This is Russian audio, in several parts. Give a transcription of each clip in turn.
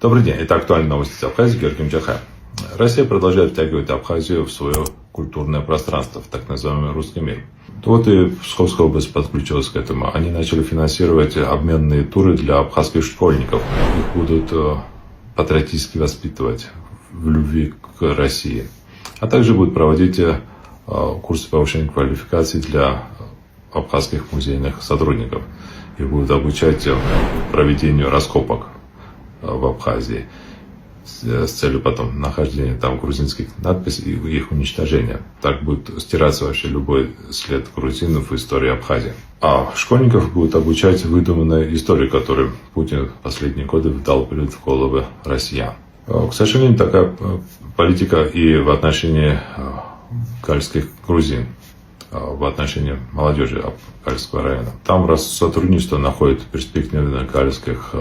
Добрый день. Это актуальные новости из Абхазии. Георгий Мчахай. Россия продолжает втягивать Абхазию в свое культурное пространство, в так называемый русский мир. Вот и Псковская область подключилась к этому. Они начали финансировать обменные туры для абхазских школьников. Их будут патриотически воспитывать в любви к России. А также будут проводить курсы повышения квалификации для абхазских музейных сотрудников. Их будут обучать проведению раскопок в Абхазии с целью потом нахождения там грузинских надписей и их уничтожения. Так будет стираться вообще любой след грузинов в истории Абхазии. А школьников будут обучать выдуманной истории, которую Путин в последние годы вдалбливает в головы россиян. К сожалению, такая политика и в отношении гальских грузин, в отношении молодежи Гальского района. Там раз сотрудничество находит перспективных гальских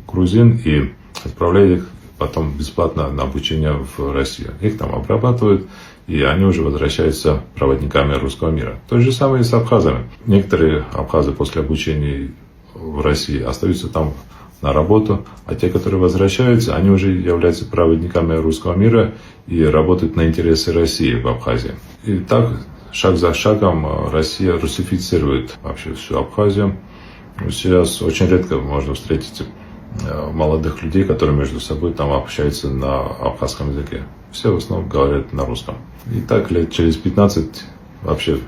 грузин и отправляет их потом бесплатно на обучение в Россию. Их там обрабатывают, и они уже возвращаются проводниками русского мира. То же самое и с абхазами. Некоторые абхазы после обучения в России остаются там на работу, а те, которые возвращаются, они уже являются проводниками русского мира и работают на интересы России в Абхазии. И так, шаг за шагом, Россия русифицирует вообще всю Абхазию. Сейчас очень редко можно встретить молодых людей, которые между собой там общаются на абхазском языке. Все в основном говорят на русском. И так лет через 15 вообще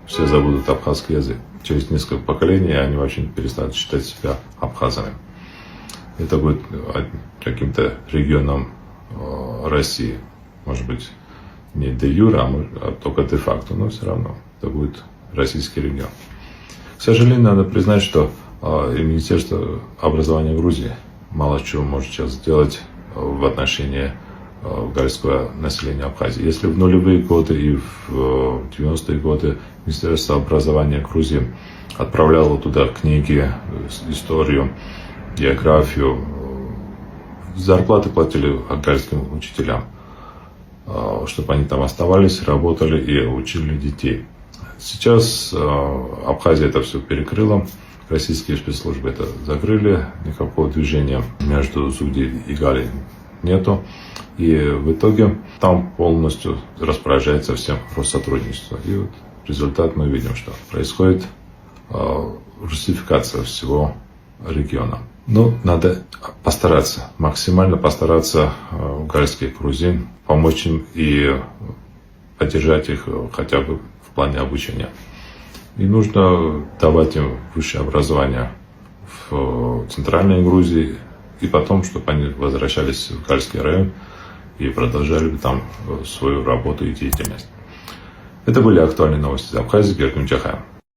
все забудут абхазский язык. Через несколько поколений они вообще перестанут считать себя абхазами. Это будет каким-то регионом России. Может быть, не де юре, а только де факто, но все равно это будет российский регион. К сожалению, надо признать, что и Министерство образования Грузии мало чего может сейчас сделать в отношении гальского населения Абхазии. Если в нулевые годы и в 90-е годы Министерство образования Грузии отправляло туда книги, историю, географию, зарплаты платили гальским учителям, чтобы они там оставались, работали и учили детей. Сейчас Абхазия это все перекрыла. Российские спецслужбы это закрыли, никакого движения между Зугди и Галей нету. И в итоге там полностью распоряжается всем Россотрудничество. И вот результат мы видим, что происходит русификация всего региона. Но надо постараться, максимально постараться гальских грузин, помочь им и поддержать их хотя бы в плане обучения. И нужно давать им высшее образование в центральной Грузии, и потом, чтобы они возвращались в Гальский район и продолжали там свою работу и деятельность. Это были актуальные новости из Абхазии. Георгий Мчахай.